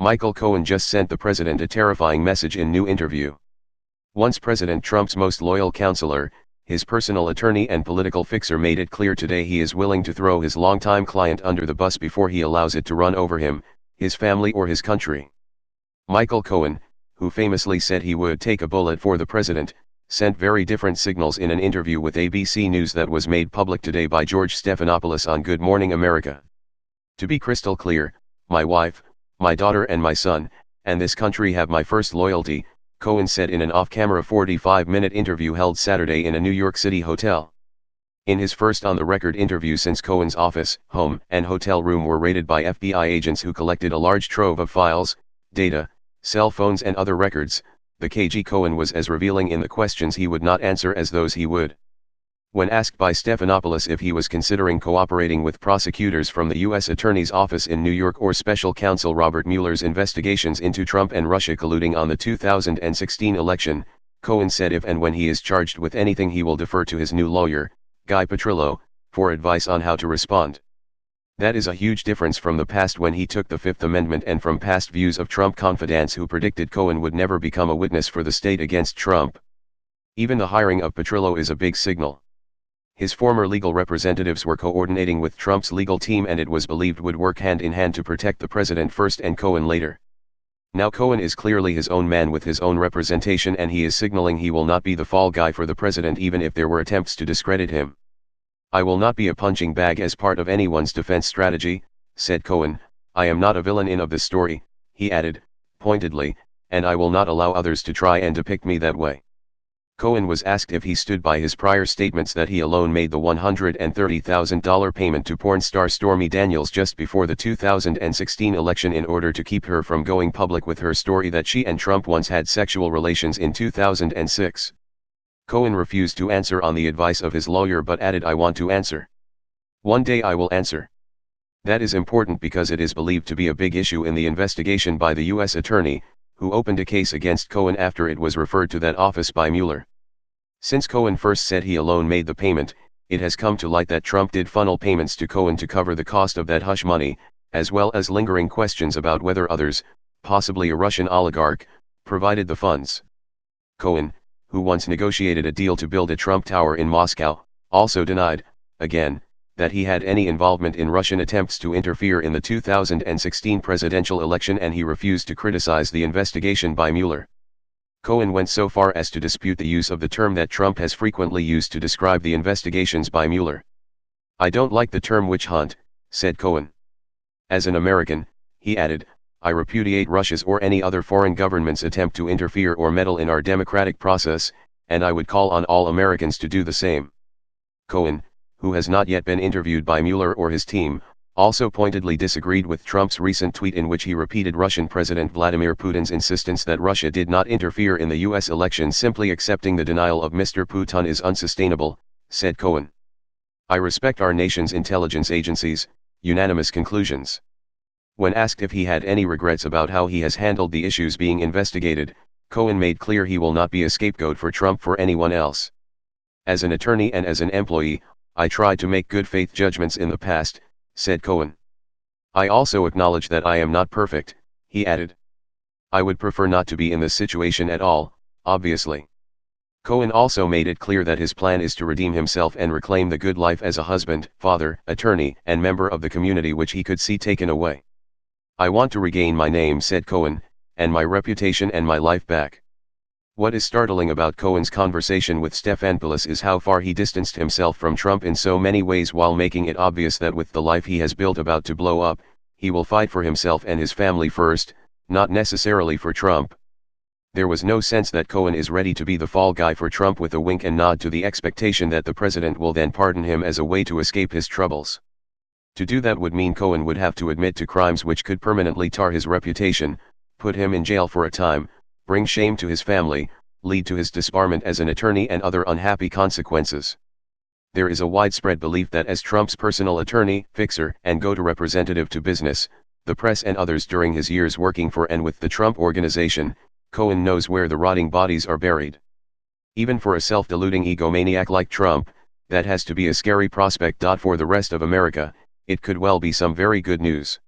Michael Cohen just sent the president a terrifying message in new interview. Once President Trump's most loyal counselor, his personal attorney and political fixer made it clear today he is willing to throw his longtime client under the bus before he allows it to run over him, his family or his country. Michael Cohen, who famously said he would take a bullet for the president, sent very different signals in an interview with ABC News that was made public today by George Stephanopoulos on Good Morning America. To be crystal clear, my wife, my daughter and my son, and this country have my first loyalty, Cohen said in an off-camera 45-minute interview held Saturday in a New York City hotel. In his first on-the-record interview since Cohen's office, home, and hotel room were raided by FBI agents who collected a large trove of files, data, cell phones and other records, the KG Cohen was as revealing in the questions he would not answer as those he would. When asked by Stephanopoulos if he was considering cooperating with prosecutors from the U.S. Attorney's Office in New York or Special Counsel Robert Mueller's investigations into Trump and Russia colluding on the 2016 election, Cohen said if and when he is charged with anything he will defer to his new lawyer, Guy Petrillo, for advice on how to respond. That is a huge difference from the past when he took the Fifth Amendment and from past views of Trump confidants who predicted Cohen would never become a witness for the state against Trump. Even the hiring of Petrillo is a big signal. His former legal representatives were coordinating with Trump's legal team and it was believed would work hand in hand to protect the president first and Cohen later. Now Cohen is clearly his own man with his own representation and he is signaling he will not be the fall guy for the president even if there were attempts to discredit him. I will not be a punching bag as part of anyone's defense strategy, said Cohen. I am not a villain in of this story, he added, pointedly, and I will not allow others to try and depict me that way. Cohen was asked if he stood by his prior statements that he alone made the $130,000 payment to porn star Stormy Daniels just before the 2016 election in order to keep her from going public with her story that she and Trump once had sexual relations in 2006. Cohen refused to answer on the advice of his lawyer but added, I want to answer. One day I will answer. That is important because it is believed to be a big issue in the investigation by the U.S. Attorney, who opened a case against Cohen after it was referred to that office by Mueller. Since Cohen first said he alone made the payment, it has come to light that Trump did funnel payments to Cohen to cover the cost of that hush money, as well as lingering questions about whether others, possibly a Russian oligarch, provided the funds. Cohen, who once negotiated a deal to build a Trump Tower in Moscow, also denied, again, that he had any involvement in Russian attempts to interfere in the 2016 presidential election and he refused to criticize the investigation by Mueller. Cohen went so far as to dispute the use of the term that Trump has frequently used to describe the investigations by Mueller. I don't like the term witch hunt, said Cohen. As an American, he added, I repudiate Russia's or any other foreign government's attempt to interfere or meddle in our democratic process, and I would call on all Americans to do the same. Cohen, who has not yet been interviewed by Mueller or his team, also pointedly disagreed with Trump's recent tweet in which he repeated Russian President Vladimir Putin's insistence that Russia did not interfere in the U.S. election. Simply accepting the denial of Mr. Putin is unsustainable, said Cohen. I respect our nation's intelligence agencies, unanimous conclusions. When asked if he had any regrets about how he has handled the issues being investigated, Cohen made clear he will not be a scapegoat for Trump for anyone else. As an attorney and as an employee, I tried to make good faith judgments in the past, said Cohen. I also acknowledge that I am not perfect, he added. I would prefer not to be in this situation at all, obviously. Cohen also made it clear that his plan is to redeem himself and reclaim the good life as a husband, father, attorney, and member of the community which he could see taken away. I want to regain my name, said Cohen, and my reputation and my life back. What is startling about Cohen's conversation with Stephanopoulos is how far he distanced himself from Trump in so many ways while making it obvious that with the life he has built about to blow up, he will fight for himself and his family first, not necessarily for Trump. There was no sense that Cohen is ready to be the fall guy for Trump with a wink and nod to the expectation that the president will then pardon him as a way to escape his troubles. To do that would mean Cohen would have to admit to crimes which could permanently tar his reputation, put him in jail for a time, bring shame to his family, lead to his disbarment as an attorney and other unhappy consequences. There is a widespread belief that as Trump's personal attorney, fixer, and go-to representative to business, the press and others during his years working for and with the Trump Organization, Cohen knows where the rotting bodies are buried. Even for a self-deluding egomaniac like Trump, that has to be a scary prospect. For the rest of America, it could well be some very good news.